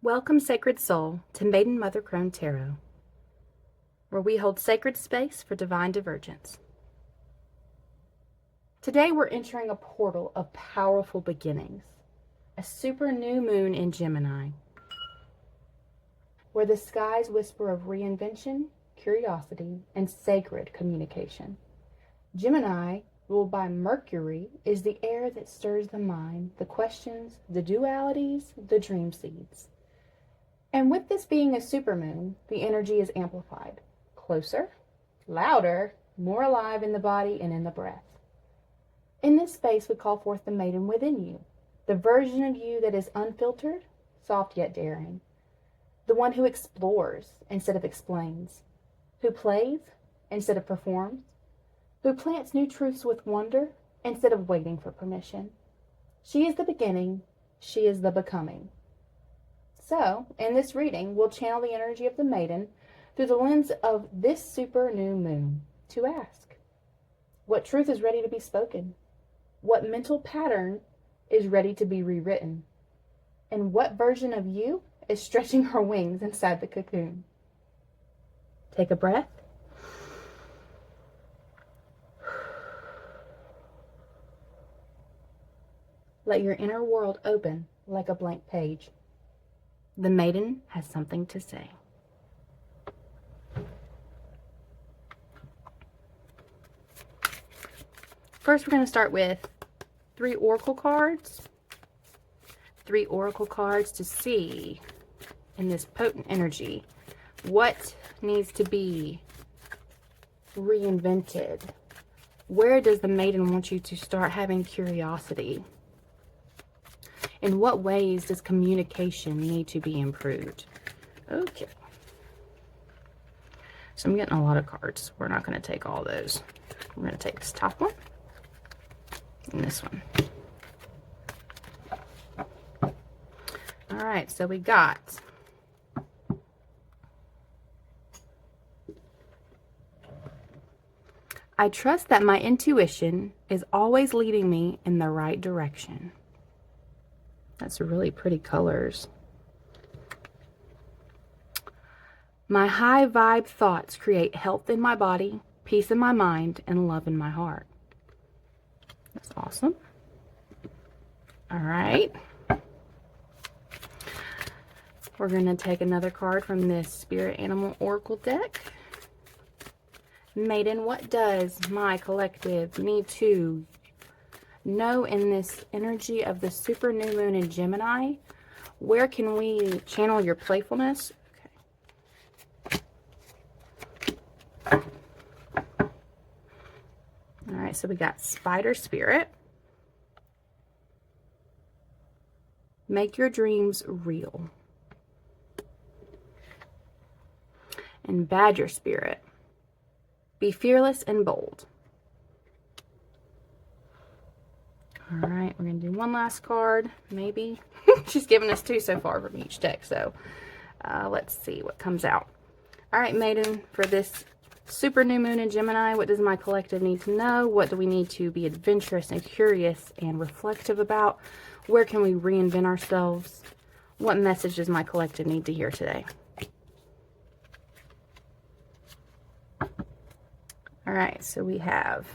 Welcome, Sacred Soul, to Maiden Mother Crone Tarot, where we hold sacred space for divine divergence. Today we're entering a portal of powerful beginnings, a super new moon in Gemini, where the skies whisper of reinvention, curiosity, and sacred communication. Gemini, ruled by Mercury, is the air that stirs the mind, the questions, the dualities, the dream seeds. And with this being a supermoon, the energy is amplified, closer, louder, more alive in the body and in the breath. In this space, we call forth the maiden within you, the version of you that is unfiltered, soft yet daring, the one who explores instead of explains, who plays instead of performs, who plants new truths with wonder instead of waiting for permission. She is the beginning, she is the becoming. So, in this reading, we'll channel the energy of the maiden through the lens of this super new moon to ask, what truth is ready to be spoken? What mental pattern is ready to be rewritten? And what version of you is stretching her wings inside the cocoon? Take a breath. Let your inner world open like a blank page. The maiden has something to say. First, we're going to start with 3 oracle cards. 3 oracle cards to see in this potent energy what needs to be reinvented. Where does the maiden want you to start having curiosity? In what ways does communication need to be improved? Okay. So I'm getting a lot of cards. We're not going to take all those. We're going to take this top one and this one. All right, so we got I trust that my intuition is always leading me in the right direction. That's really pretty colors. My high vibe thoughts create health in my body, peace in my mind, and love in my heart. That's awesome. All right. We're going to take another card from this Spirit Animal Oracle deck. Maiden, what does my collective need to know in this energy of the super new moon in Gemini? Where can we channel your playfulness? Okay. All right, so we got Spider Spirit. Make your dreams real. And Badger Spirit. Be fearless and bold. All right, we're going to do one last card, maybe. She's given us 2 so far from each deck, so let's see what comes out. All right, Maiden, for this super new moon in Gemini, what does my collective need to know? What do we need to be adventurous and curious and reflective about? Where can we reinvent ourselves? What message does my collective need to hear today? All right, so we have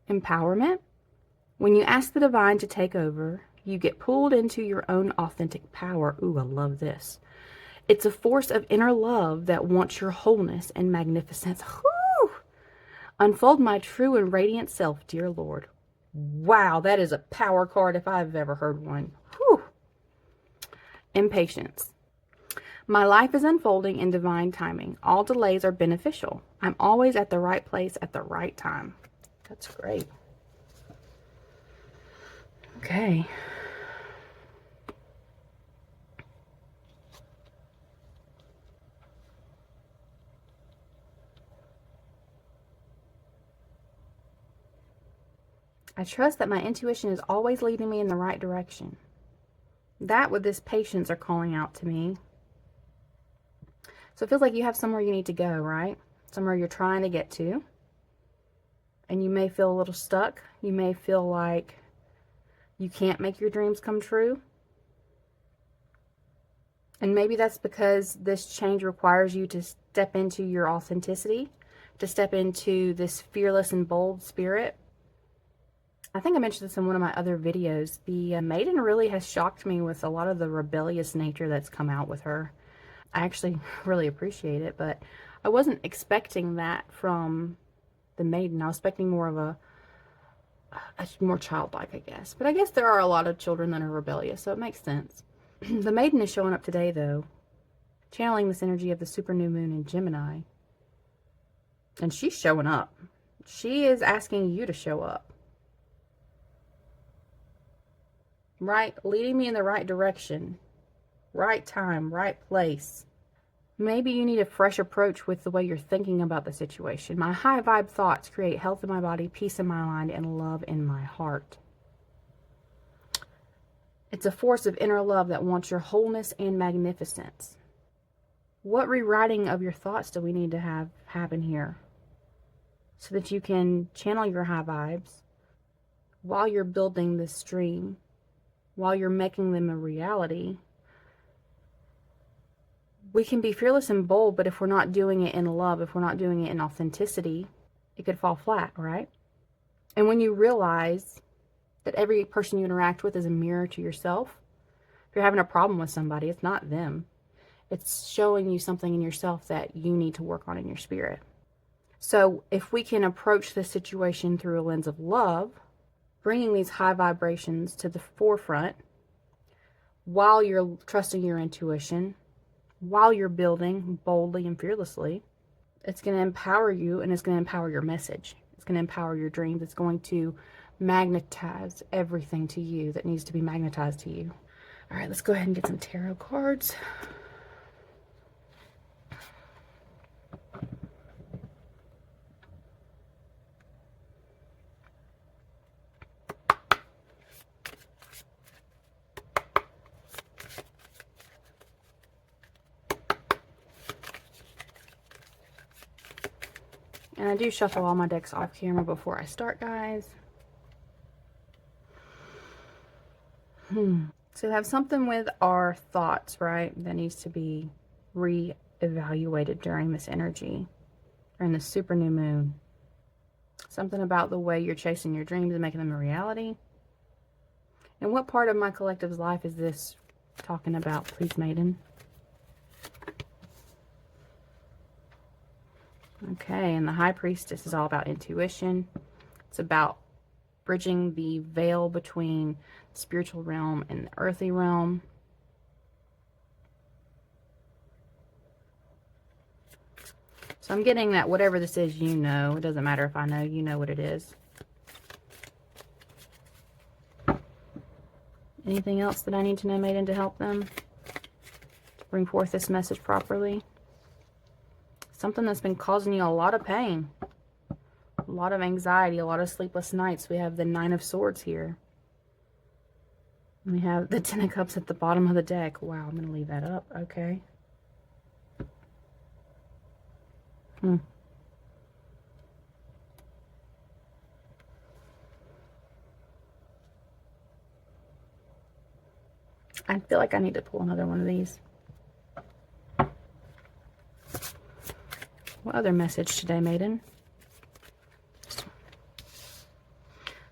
empowerment. When you ask the divine to take over, you get pulled into your own authentic power. Ooh, I love this. It's a force of inner love that wants your wholeness and magnificence. Whew! Unfold my true and radiant self, dear Lord. Wow, that is a power card if I've ever heard one. Whew! Impatience. My life is unfolding in divine timing. All delays are beneficial. I'm always at the right place at the right time. That's great. Okay. I trust that my intuition is always leading me in the right direction. That with this patience are calling out to me. So it feels like you have somewhere you need to go, right? Somewhere you're trying to get to. And you may feel a little stuck. You may feel like You can't make your dreams come true. And maybe that's because this change requires you to step into your authenticity, to step into this fearless and bold spirit. I think I mentioned this in one of my other videos. The maiden really has shocked me with a lot of the rebellious nature that's come out with her. I actually really appreciate it, but I wasn't expecting that from the maiden. I was expecting more of a more childlike, I guess. But I guess there are a lot of children that are rebellious, so it makes sense. The maiden is showing up today, though, channeling this energy of the super new moon in Gemini. And she's showing up. She is asking you to show up. Right? Leading me in the right direction. Right time, right place. Maybe you need a fresh approach with the way you're thinking about the situation. My high vibe thoughts create health in my body, peace in my mind, and love in my heart. It's a force of inner love that wants your wholeness and magnificence. What rewriting of your thoughts do we need to have happen here so that you can channel your high vibes while you're building this dream, while you're making them a reality? We can be fearless and bold, but if we're not doing it in love, if we're not doing it in authenticity, it could fall flat, right? And when you realize that every person you interact with is a mirror to yourself, if you're having a problem with somebody, it's not them. It's showing you something in yourself that you need to work on in your spirit. So if we can approach this situation through a lens of love, bringing these high vibrations to the forefront while you're trusting your intuition, while you're building boldly and fearlessly, it's going to empower you, and it's going to empower your message. It's going to empower your dreams. It's going to magnetize everything to you that needs to be magnetized to you. All right, let's go ahead and get some tarot cards. And I do shuffle all my decks off camera before I start, guys. So we have something with our thoughts, right, that needs to be re-evaluated during this energy, during the super new moon. Something about the way you're chasing your dreams and making them a reality. And what part of my collective's life is this talking about, please, maiden? Okay, and the High Priestess is all about intuition. It's about bridging the veil between the spiritual realm and the earthly realm. So I'm getting that whatever this is, you know. It doesn't matter if I know, you know what it is. Anything else that I need to know, maiden, to help them to bring forth this message properly? Something that's been causing you a lot of pain, a lot of anxiety, a lot of sleepless nights. We have the Nine of Swords here. We have the Ten of Cups at the bottom of the deck. Wow, I'm going to leave that up. Okay. I feel like I need to pull another one of these. What other message today, maiden?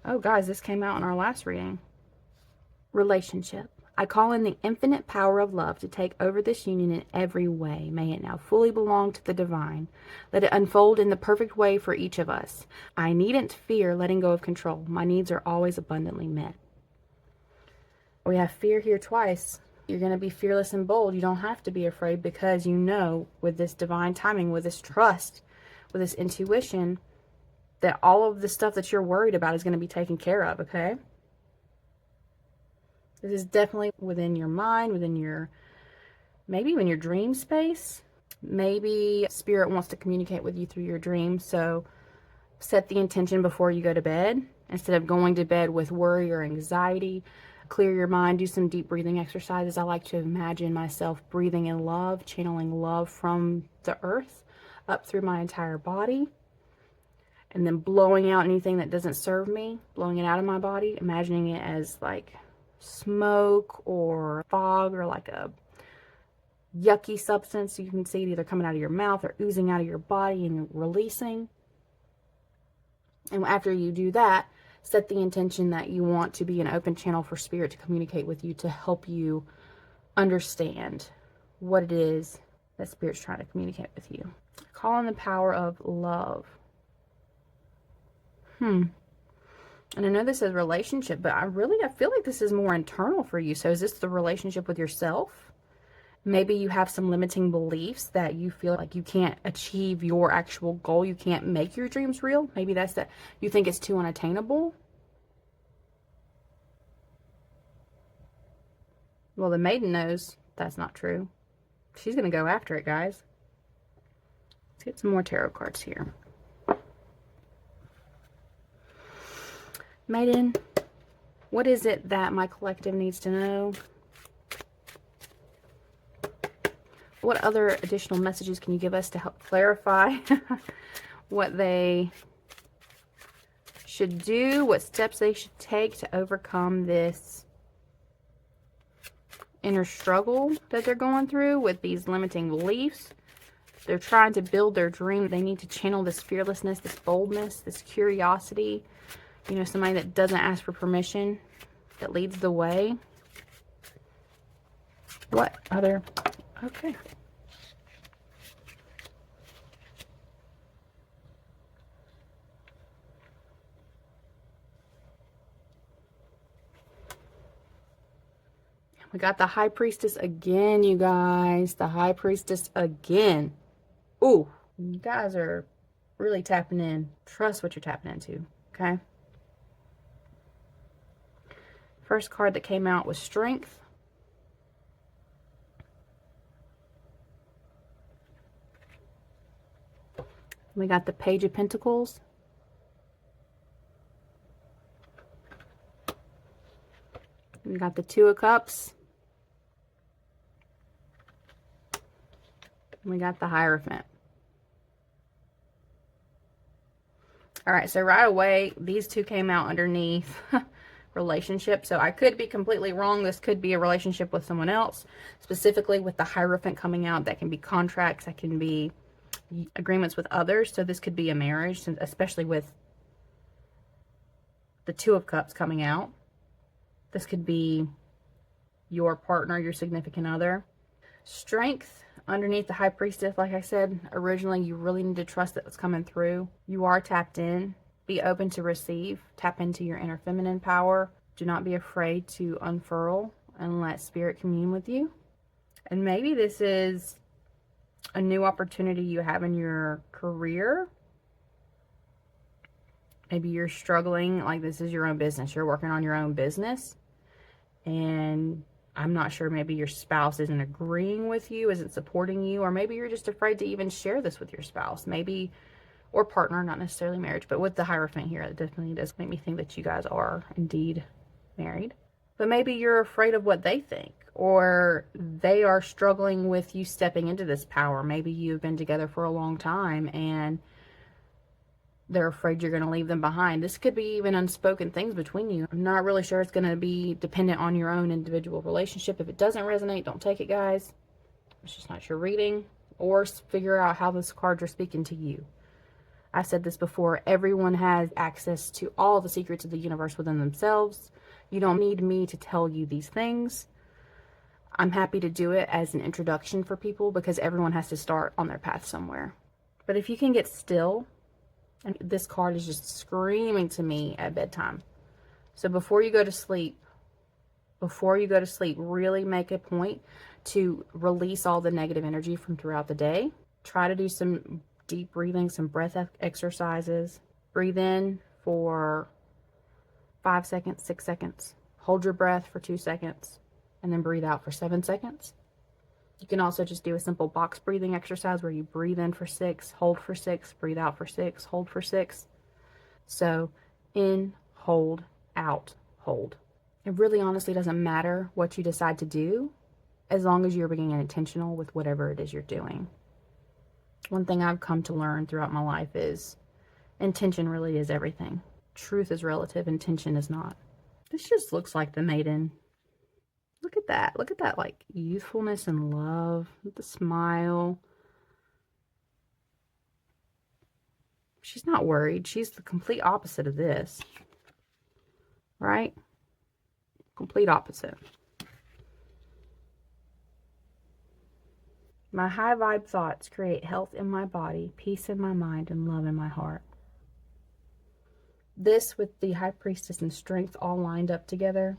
Oh, guys, this came out in our last reading. Relationship. I call in the infinite power of love to take over this union in every way. May it now fully belong to the divine. Let it unfold in the perfect way for each of us. I needn't fear letting go of control. My needs are always abundantly met. We have fear here twice. You're going to be fearless and bold. You don't have to be afraid, because you know, with this divine timing, with this trust, with this intuition, that all of the stuff that you're worried about is going to be taken care of, okay? This is definitely within your mind, within your, maybe even your dream space. Maybe Spirit wants to communicate with you through your dreams, so set the intention before you go to bed. Instead of going to bed with worry or anxiety, clear your mind, do some deep breathing exercises. I like to imagine myself breathing in love, channeling love from the earth up through my entire body. and then blowing out anything that doesn't serve me, blowing it out of my body, imagining it as like smoke or fog or like a yucky substance. You can see it either coming out of your mouth or oozing out of your body and releasing. And after you do that, set the intention that you want to be an open channel for spirit to communicate with you, to help you understand what it is that spirit's trying to communicate with you. Call on the power of love. And I know this is relationship, but I feel like this is more internal for you. So is this the relationship with yourself? Maybe you have some limiting beliefs that you feel like you can't achieve your actual goal. You can't make your dreams real. Maybe that's that you think it's too unattainable. Well, the maiden knows that's not true. She's going to go after it, guys. Let's get some more tarot cards here. Maiden, what is it that my collective needs to know? What other additional messages can you give us to help clarify what they should do, what steps they should take to overcome this inner struggle that they're going through with these limiting beliefs? They're trying to build their dream. They need to channel this fearlessness, this boldness, this curiosity. You know, somebody that doesn't ask for permission, that leads the way. What other? Okay. We got the High Priestess again, you guys. The High Priestess again. Ooh, you guys are really tapping in. Trust what you're tapping into, okay? First card that came out was Strength. We got the Page of Pentacles. We got the Two of Cups. We got the Hierophant. All right, so right away, these two came out underneath relationship. So I could be completely wrong. This could be a relationship with someone else. Specifically with the Hierophant coming out, that can be contracts, that can be agreements with others. So this could be a marriage, especially with the Two of Cups coming out. This could be your partner, your significant other. Strength underneath the High Priestess, like I said originally, you really need to trust that what's coming through. You are tapped in. Be open to receive. Tap into your inner feminine power. Do not be afraid to unfurl and let spirit commune with you. And maybe this is a new opportunity you have in your career. Maybe you're struggling, like this is your own business. You're working on your own business. And I'm not sure, maybe your spouse isn't agreeing with you, isn't supporting you, or maybe you're just afraid to even share this with your spouse. Maybe, or partner, not necessarily marriage, but with the Hierophant here, it definitely does make me think that you guys are indeed married. But maybe you're afraid of what they think, or they are struggling with you stepping into this power. Maybe you've been together for a long time and they're afraid you're going to leave them behind. This could be even unspoken things between you. I'm not really sure. It's going to be dependent on your own individual relationship. If it doesn't resonate, don't take it, guys. It's just not your reading. Or figure out how those cards are speaking to you. I said this before. Everyone has access to all the secrets of the universe within themselves. You don't need me to tell you these things. I'm happy to do it as an introduction for people because everyone has to start on their path somewhere. But if you can get still, and this card is just screaming to me at bedtime. So before you go to sleep, really make a point to release all the negative energy from throughout the day. Try to do some deep breathing, some breath exercises. Breathe in for 5 seconds, 6 seconds. Hold your breath for 2 seconds, and then breathe out for 7 seconds. You can also just do a simple box breathing exercise where you breathe in for 6, hold for 6, breathe out for 6, hold for 6. So in, hold, out, hold. It really honestly doesn't matter what you decide to do as long as you're being intentional with whatever it is you're doing. One thing I've come to learn throughout my life is Intention really is everything. Truth is relative, intention is not. This just looks like the Maiden. Look at that. Look at that, like, youthfulness and love. The smile. She's not worried. She's the complete opposite of this. Right? Complete opposite. My high vibe thoughts create health in my body, peace in my mind, and love in my heart. This with the High Priestess and Strength all lined up together.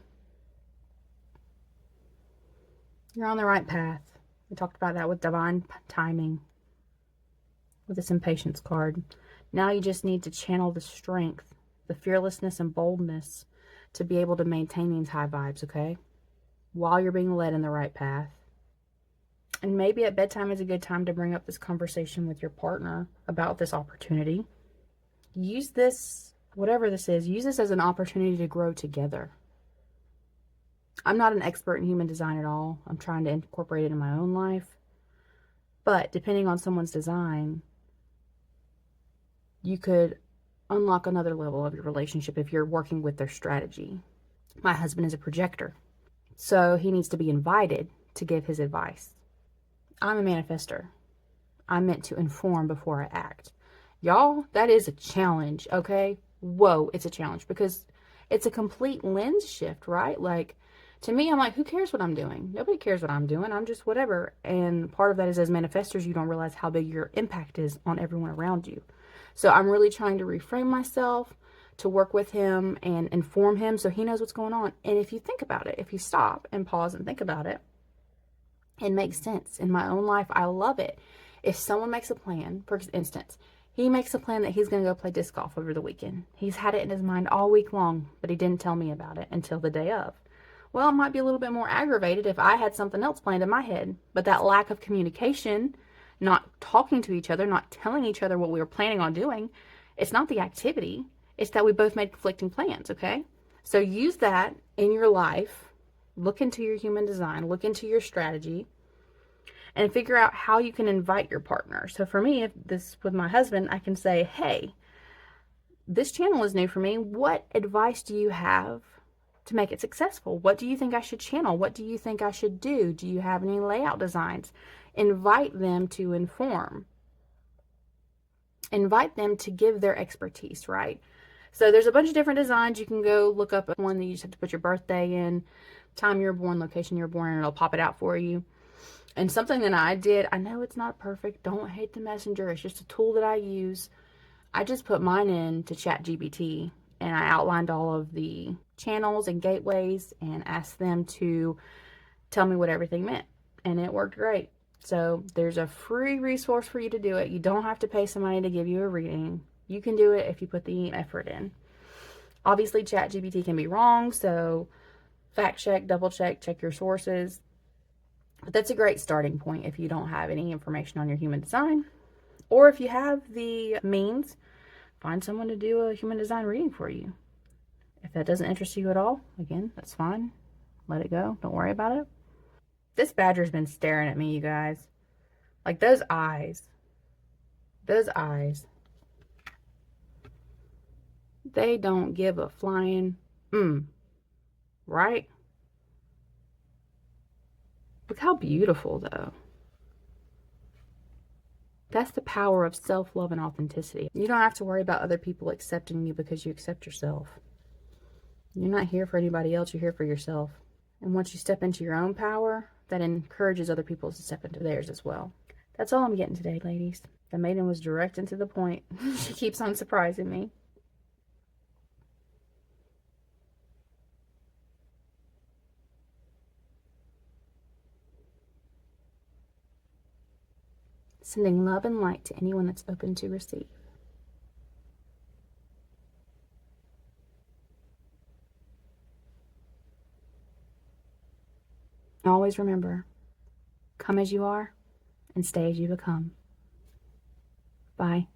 You're on the right path. We talked about that with divine timing, with this Impatience card. Now you just need to channel the strength, the fearlessness and boldness to be able to maintain these high vibes, okay? While you're being led in the right path. And maybe at bedtime is a good time to bring up this conversation with your partner about this opportunity. Use this, whatever this is, use this as an opportunity to grow together. I'm not an expert in human design at all. I'm trying to incorporate it in my own life. But depending on someone's design, you could unlock another level of your relationship if you're working with their strategy. My husband is a projector, so he needs to be invited to give his advice. I'm a manifester. I'm meant to inform before I act. Y'all, that is a challenge, okay? Whoa, it's a challenge because it's a complete lens shift, right? Like, to me, I'm like, who cares what I'm doing? Nobody cares what I'm doing. I'm just whatever. And part of that is as manifestors, you don't realize how big your impact is on everyone around you. So I'm really trying to reframe myself to work with him and inform him so he knows what's going on. And if you think about it, if you stop and pause and think about it, it makes sense. In my own life, I love it. If someone makes a plan, for instance, he makes a plan that he's going to go play disc golf over the weekend. He's had it in his mind all week long, but he didn't tell me about it until the day of. Well, it might be a little bit more aggravated if I had something else planned in my head. But that lack of communication, not talking to each other, not telling each other what we were planning on doing, it's not the activity. It's that we both made conflicting plans, okay? So use that in your life. Look into your human design, look into your strategy, and figure out how you can invite your partner. So for me, if this with my husband, I can say, hey, this channel is new for me. What advice do you have to make it successful? What do you think I should channel? What do you think I should do? Do you have any layout designs? Invite them to inform. Invite them to give their expertise, right? So there's a bunch of different designs. You can go look up one that you just have to put your birthday in, time you're born, location you're born, and it'll pop it out for you. And something that I did, I know it's not perfect. Don't hate the messenger. It's just a tool that I use. I just put mine in to ChatGPT and I outlined all of the channels and gateways and asked them to tell me what everything meant. And it worked great. So there's a free resource for you to do it. You don't have to pay somebody to give you a reading. You can do it if you put the effort in. Obviously, ChatGPT can be wrong, so fact check, double check, check your sources. But that's a great starting point if you don't have any information on your human design. Or if you have the means, find someone to do a human design reading for you. If that doesn't interest you at all, again, that's fine. Let it go. Don't worry about it. This badger's been staring at me, you guys. Like those eyes. Those eyes. They don't give a flying right? Look how beautiful, though. That's the power of self-love and authenticity. You don't have to worry about other people accepting you because you accept yourself. You're not here for anybody else. You're here for yourself. And once you step into your own power, that encourages other people to step into theirs as well. That's all I'm getting today, ladies. The maiden was direct and to the point. She keeps on surprising me. Sending love and light to anyone that's open to receive. Always remember, come as you are and stay as you become. Bye.